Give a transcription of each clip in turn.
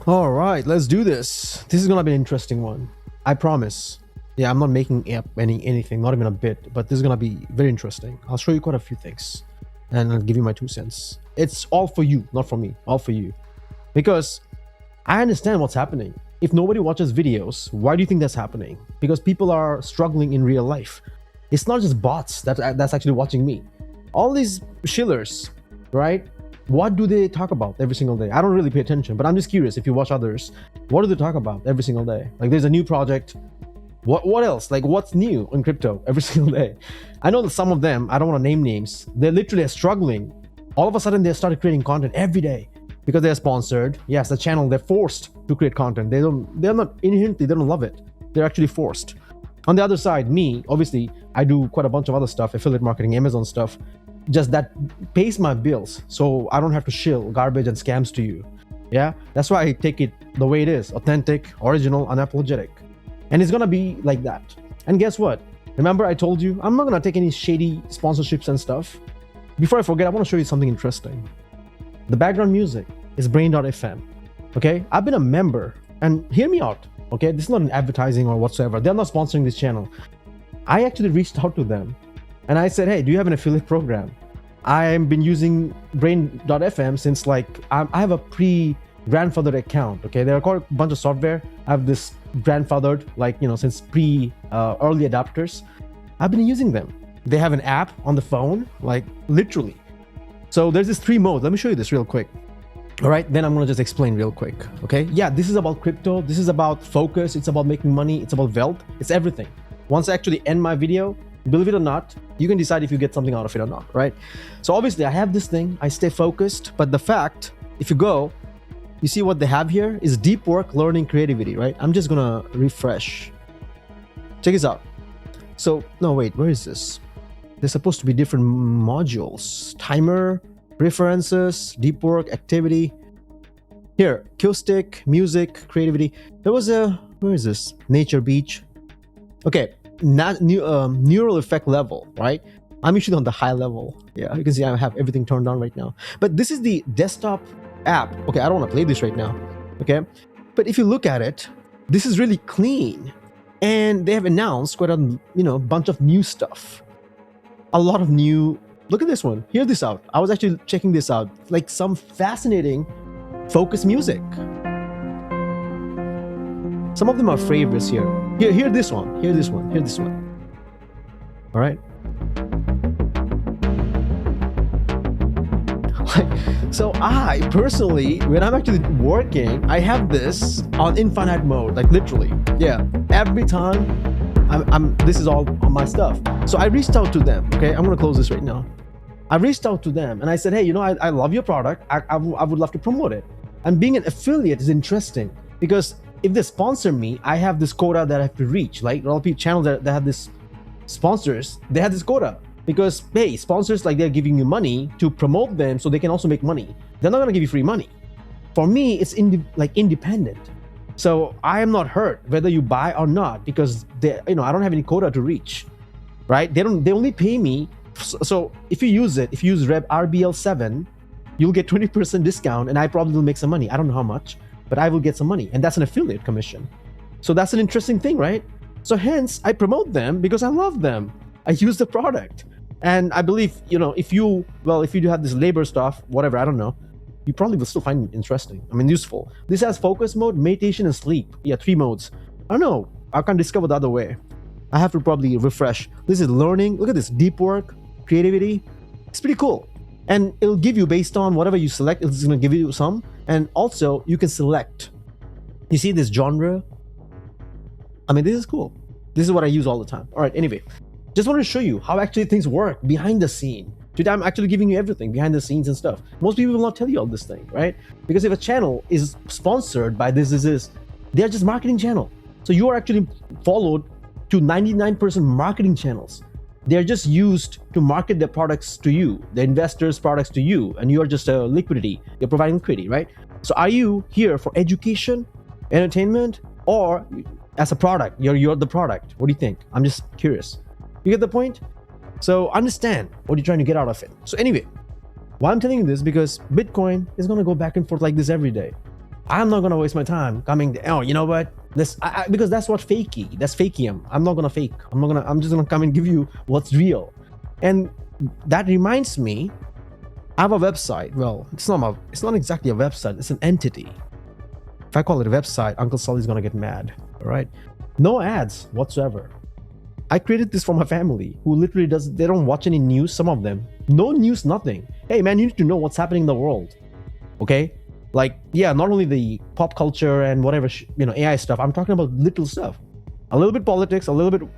All right, let's do this. This is gonna be an interesting one. I promise. Yeah, I'm not making up anything, not even a bit, but this is gonna be very interesting. I'll show you quite a few things and I'll give you my 2 cents. It's all for you, not for me, all for you. Because I understand what's happening. If nobody watches videos, why do you think that's happening? Because people are struggling in real life. It's not just bots that's actually watching me. All these shillers, right? What do they talk about every single day? I don't really pay attention, but I'm just curious if you watch others. What do they talk about every single day? Like there's a new project. What else? Like what's new in crypto every single day? I know that some of them, I don't want to name names, they're literally struggling. All of a sudden they started creating content every day because they're sponsored. Yes, the channel, they're forced to create content. They're not inherently, they don't love it. They're actually forced. On the other side, me, obviously, I do quite a bunch of other stuff, affiliate marketing, Amazon stuff. Just that pays my bills, so I don't have to shill garbage and scams to you. Yeah, that's why I take it the way it is, authentic, original, unapologetic. And it's gonna be like that. And guess what? Remember I told you, I'm not gonna take any shady sponsorships and stuff. Before I forget, I wanna show you something interesting. The background music is Brain.fm. Okay, I've been a member, and hear me out. Okay, this is not an advertising or whatsoever. They're not sponsoring this channel. I actually reached out to them and I said, hey, do you have an affiliate program? I've been using Brain.fm since I have a pre-grandfathered account. Okay, there are quite a bunch of software. I have this grandfathered, since early adapters. I've been using them. They have an app on the phone, literally. So there's this 3 modes. Let me show you this real quick. All right, then I'm gonna just explain real quick. Okay, yeah, this is about crypto. This is about focus. It's about making money. It's about wealth. It's everything. Once I actually end my video, believe it or not, you can decide if you get something out of it or not, right? So obviously I have this thing, I stay focused, but the fact, if you go, you see what they have here is deep work, learning, creativity, right? I'm just gonna refresh. Check this out. So, no, wait, where is this? There's supposed to be different modules. Timer, preferences, deep work, activity. Here, acoustic, music, creativity. There was where is this? Nature beach. Okay, neural effect level, right? I'm usually on the high level. Yeah, you can see I have everything turned on right now. But this is the desktop app. Okay, I don't want to play this right now. Okay, but if you look at it, this is really clean, and they have announced quite a bunch of new stuff. A lot of new. Look at this one. Hear this out. I was actually checking this out. Like some fascinating focus music. Some of them are favorites here. Hear this one. Hear this one. Hear this one. All right. So I personally, when I'm actually working, I have this on infinite mode, literally. Yeah. Every time this is all on my stuff. So I reached out to them. Okay. I'm gonna close this right now. I reached out to them and I said, hey, I love your product. I would love to promote it. And being an affiliate is interesting because if they sponsor me, I have this quota that I have to reach. Like all people channels that have this sponsors, they have this quota because hey, sponsors they're giving you money to promote them so they can also make money. They're not gonna give you free money. For me, it's independent. So I am not hurt whether you buy or not because I don't have any quota to reach, right? They only pay me. So if you use RBL7, you'll get 20% discount and I probably will make some money. I don't know how much, but I will get some money, and that's an affiliate commission. So that's an interesting thing, right? So hence I promote them because I love them. I use the product, and I believe if you do have this labor stuff, whatever, I don't know, you probably will still find it interesting. Useful. This has focus mode, meditation, and sleep. Yeah, 3 modes. I don't know. I can't discover the other way. I have to probably refresh. This is learning. Look at this, deep work, creativity. It's pretty cool. And it'll give you based on whatever you select, it's going to give you some. And also you can select. You see this genre? This is cool. This is what I use all the time. All right, anyway, just wanted to show you how actually things work behind the scene. Today I'm actually giving you everything behind the scenes and stuff. Most people will not tell you all this thing, right? Because if a channel is sponsored by this, they're just marketing channel. So you are actually followed to 99% marketing channels. They're just used to market their products to you, the investors' products to you, and you're just a liquidity. You're providing liquidity, right? So are you here for education, entertainment, or as a product? You're the product. What do you think? I'm just curious. You get the point? So understand what you're trying to get out of it. So anyway, why I'm telling you this, because Bitcoin is going to go back and forth like this every day. I'm not gonna waste my time coming. Oh, you know what? Because that's what fakey. That's fakium. I'm not gonna fake. I'm just gonna come and give you what's real. And that reminds me, I have a website. Well, it's not exactly a website. It's an entity. If I call it a website, Uncle Sully's gonna get mad. All right, no ads whatsoever. I created this for my family, who literally they don't watch any news. Some of them, no news, nothing. Hey man, you need to know what's happening in the world. Okay, like, yeah, not only the pop culture and whatever AI stuff. I'm talking about little stuff, a little bit politics, a little bit.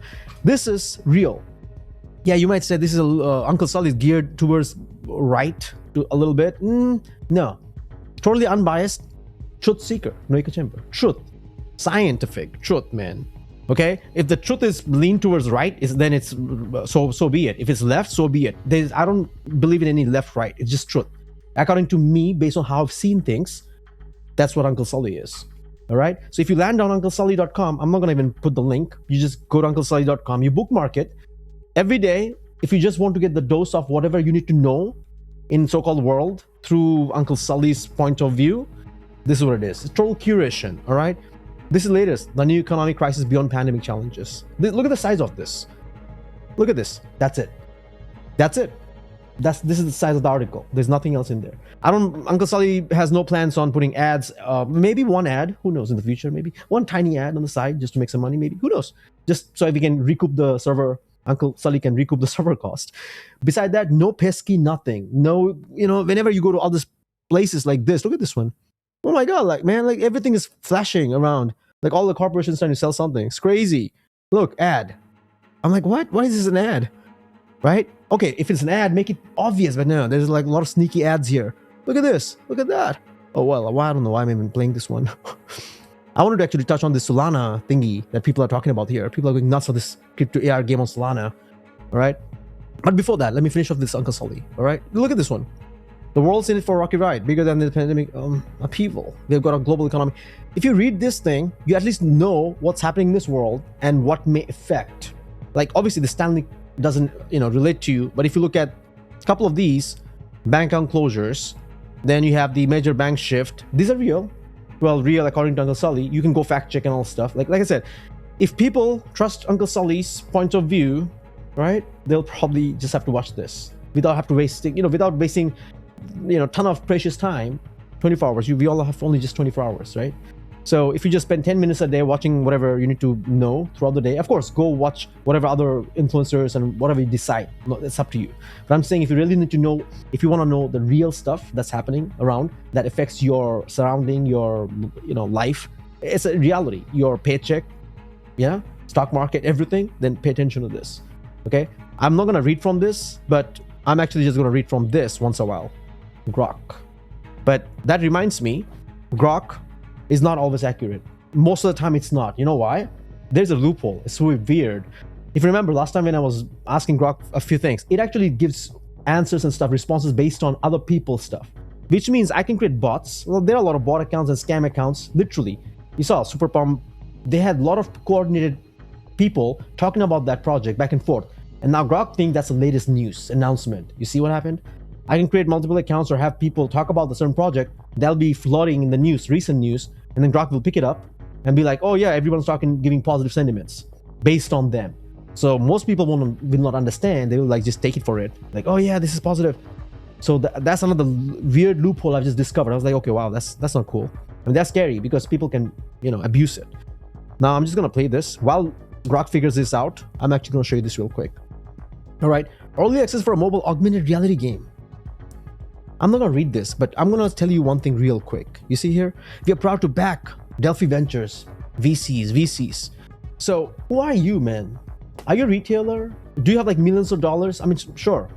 This is real. Yeah, you might say this is Uncle Sully's geared towards right to a little bit. No, totally unbiased, truth seeker, no echo chamber, truth, scientific truth, man. Okay, if the truth is lean towards right, then it's so be it. If it's left, so be it. I don't believe in any left right. It's just truth. According to me, based on how I've seen things, that's what Uncle Sully is. All right. So if you land on UncleSully.com, I'm not gonna even put the link. You just go to UncleSully.com. You bookmark it every day. If you just want to get the dose of whatever you need to know in so-called world through Uncle Sully's point of view, this is what it is. It's total curation. All right. This is latest, the new economic crisis beyond pandemic challenges. Look at the size of this. Look at this. That's it. That's it. This is the size of the article. There's nothing else in there. Uncle Sully has no plans on putting ads. Maybe one ad. Who knows in the future? Maybe one tiny ad on the side just to make some money. Maybe. Who knows? Just so we can recoup the server. Uncle Sully can recoup the server cost. Beside that, no pesky nothing. No, whenever you go to all these places like this, look at this one. Oh my god, like, man, like everything is flashing around. Like all the corporations trying to sell something. It's crazy. Look, ad. I'm like, what? Why is this an ad? Right? Okay, if it's an ad, make it obvious, but no, there's like a lot of sneaky ads here. Look at this. Look at that. Oh, well, I don't know why I'm even playing this one. I wanted to actually touch on this Solana thingy that people are talking about here. People are going nuts for this crypto AR game on Solana. All right? But before that, let me finish off this Uncle Sully. All right? Look at this one. The world's in it for a rocky ride, bigger than the pandemic upheaval. We've got a global economy. If you read this thing, you at least know what's happening in this world and what may affect. Like, obviously, the Stanley doesn't, relate to you. But if you look at a couple of these bank account closures, then you have the major bank shift. These are real. Well, real according to Uncle Sully. You can go fact check and all stuff. Like I said, if people trust Uncle Sully's point of view, right, they'll probably just have to watch this without wasting ton of precious time. 24 hours. We all have only just 24 hours, right? So if you just spend 10 minutes a day watching whatever you need to know throughout the day, of course, go watch whatever other influencers and whatever you decide. It's up to you. But I'm saying if you really need to know, if you want to know the real stuff that's happening around that affects your surrounding, your life, it's a reality. Your paycheck, yeah, stock market, everything, then pay attention to this. Okay? I'm not going to read from this, but I'm actually just going to read from this once a while. Grok. But that reminds me, Grok is not always accurate. Most of the time it's not. You know why? There's a loophole. It's so weird. If you remember last time when I was asking Grok a few things, it actually gives answers and stuff, responses based on other people's stuff, which means I can create bots. Well, there are a lot of bot accounts and scam accounts. Literally, you saw Super Pump. They had a lot of coordinated people talking about that project back and forth. And now Grok think that's the latest news announcement. You see what happened? I can create multiple accounts or have people talk about the certain project. They'll be flooding in the news, recent news, and then Grok will pick it up and be like, oh yeah, everyone's talking, giving positive sentiments based on them. So most people will not understand. They will just take it for it. Like, oh yeah, this is positive. So that's another weird loophole I've just discovered. I was like, okay, wow, that's not cool. I mean, that's scary because people can, abuse it. Now I'm just gonna play this while Grok figures this out. I'm actually gonna show you this real quick. All right, early access for a mobile augmented reality game. I'm not gonna read this, but I'm gonna tell you one thing real quick. You see here, we are proud to back Delphi Ventures, VCs. So who are you, man? Are you a retailer? Do you have millions of dollars? I mean, sure.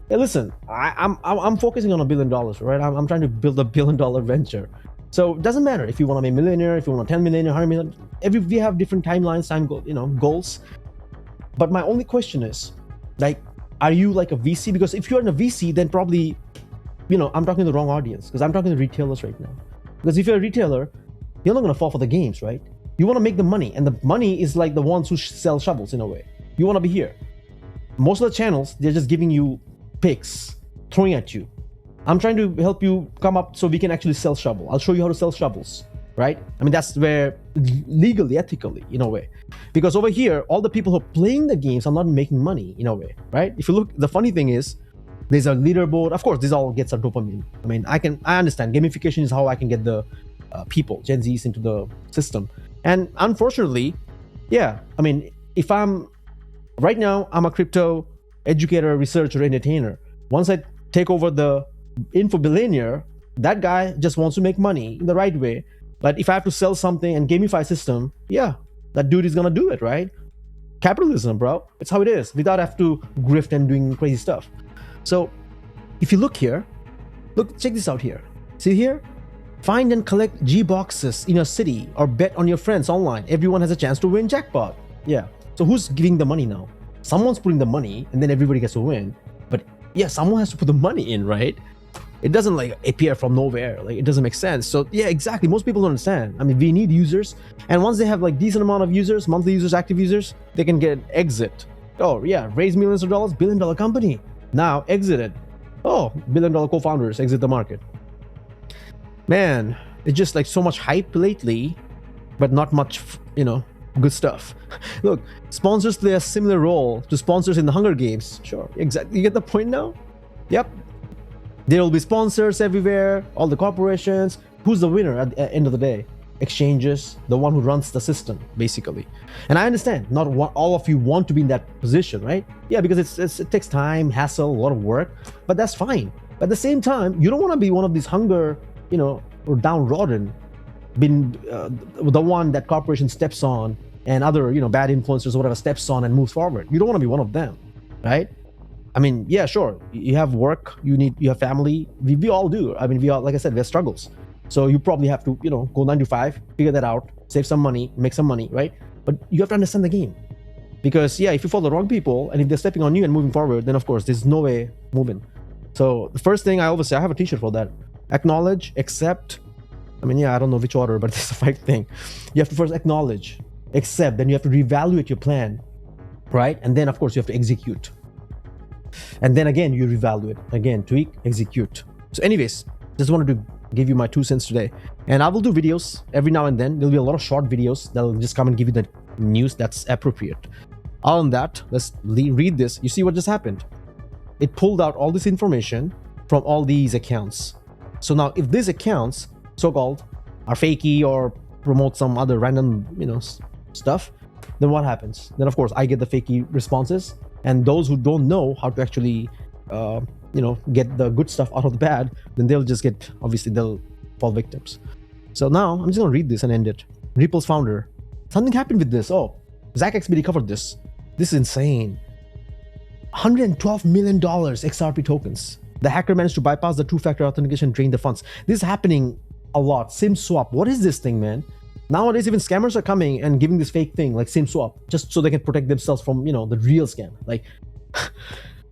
Hey, listen, I'm focusing on $1 billion, right? I'm trying to build $1 billion venture. So it doesn't matter if you want to be a millionaire, if you want 10 million, 100 million. We have different timelines, goals. But my only question is, are you like a VC? Because if you're in a VC, then probably, I'm talking to the wrong audience because I'm talking to retailers right now. Because if you're a retailer, you're not going to fall for the games, right? You want to make the money, and the money is like the ones who sell shovels in a way. You want to be here. Most of the channels, they're just giving you picks, throwing at you. I'm trying to help you come up so we can actually sell shovel. I'll show you how to sell shovels, right? I mean, that's where legally, ethically, in a way. Because over here, all the people who are playing the games are not making money, in a way, right? If you look, the funny thing is, there's a leaderboard. Of course, this all gets a dopamine. I mean, I understand gamification is how I can get the people, Gen Zs, into the system. And unfortunately, yeah, I mean, if right now, I'm a crypto educator, researcher, entertainer. Once I take over the info billionaire, that guy just wants to make money in the right way. But if I have to sell something and gamify a system, yeah, that dude is gonna do it, right? Capitalism, bro. It's how it is, without have to grift and doing crazy stuff. So if you look here, check this out here. See here? Find and collect G boxes in your city or bet on your friends online. Everyone has a chance to win jackpot. Yeah. So who's giving the money now? Someone's putting the money and then everybody gets to win. But yeah, someone has to put the money in, right? It doesn't like appear from nowhere. Like, it doesn't make sense. So yeah, exactly. Most people don't understand. I mean, we need users. And once they have like decent amount of users, monthly users, active users, they can get an exit. Oh yeah, raise millions of dollars, billion-dollar company. Now exited. Oh, billion-dollar co-founders exit the market. Man, it's just like so much hype lately, but not much, good stuff. Look, sponsors play a similar role to sponsors in the Hunger Games. Sure, exactly. You get the point now? Yep. There will be sponsors everywhere, all the corporations. Who's the winner at the end of the day? Exchanges, the one who runs the system, basically. And I understand, not all of you want to be in that position, right? Yeah, because it takes time, hassle, a lot of work, but that's fine. But at the same time, you don't want to be one of these hunger, or downtrodden, been the one that corporation steps on and other, bad influencers or whatever steps on and moves forward. You don't want to be one of them, right? I mean, yeah, sure. You have work, you have family. We all do. I mean, we all, like I said, we have struggles. So you probably have to, go 9 to 5, figure that out, save some money, make some money, right? But you have to understand the game. Because yeah, if you follow the wrong people and if they're stepping on you and moving forward, then of course, there's no way moving. So the first thing I always say, I have a t-shirt for that. Acknowledge, accept. I mean, yeah, I don't know which order, but it's the right thing. You have to first acknowledge, accept, then you have to reevaluate your plan, right? And then of course you have to execute. And then again, you reevaluate, again, tweak, execute. So anyways, just wanted to give you my 2 cents today. And I will do videos every now and then. There'll be a lot of short videos that'll just come and give you the news that's appropriate. Other than that, let's read this. You see what just happened? It pulled out all this information from all these accounts. So now if these accounts, so-called, are fakey or promote some other random, stuff, then what happens? Then of course I get the fakey responses. And those who don't know how to actually, get the good stuff out of the bad, then they'll fall victims. So now I'm just gonna read this and end it. Ripple's founder, something happened with this. Oh, Zach XBD covered this. This is insane. $112 million XRP tokens. The hacker managed to bypass the two-factor authentication, drain the funds. This is happening a lot. SimSwap. What is this thing, man? Nowadays, even scammers are coming and giving this fake thing like SimSwap, just so they can protect themselves from, the real scam. Like,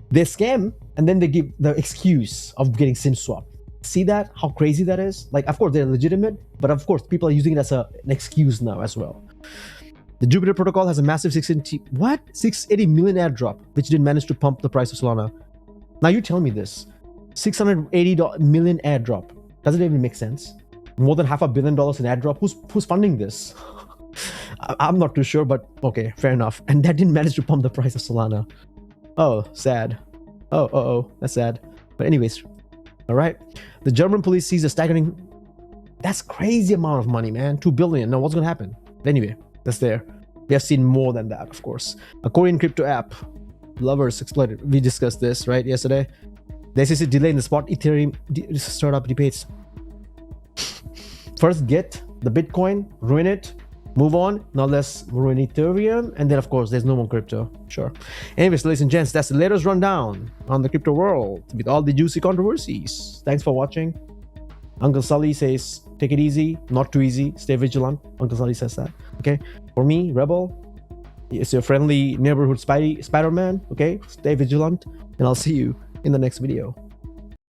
they scam and then they give the excuse of getting SimSwap. See that? How crazy that is? Like, of course, they're legitimate, but of course, people are using it as an excuse now as well. The Jupiter protocol has a massive 680 million airdrop, which didn't manage to pump the price of Solana. Now you tell me this. 680 million airdrop. Does it even make sense? More than $500 million in airdrop. Who's funding this? I'm not too sure, but okay, fair enough. And that didn't manage to pump the price of Solana. Oh, sad. Oh, that's sad. But anyways, all right. The German police sees a staggering. That's crazy amount of money, man. 2 billion. Now what's gonna happen? Anyway, that's there. We have seen more than that, of course. A Korean crypto app, lovers exploited. We discussed this right yesterday. The SEC delay in the spot Ethereum startup debates. First, get the Bitcoin, ruin it, move on. Now let's ruin Ethereum, and then of course there's no more crypto. Sure. Anyways, ladies and gents, that's the latest rundown on the crypto world with all the juicy controversies. Thanks for watching. Uncle Sully says, take it easy, not too easy, stay vigilant. Uncle Sully says that. Okay. For me, Rebel, it's your friendly neighborhood Spider-Man. Okay. Stay vigilant, and I'll see you in the next video.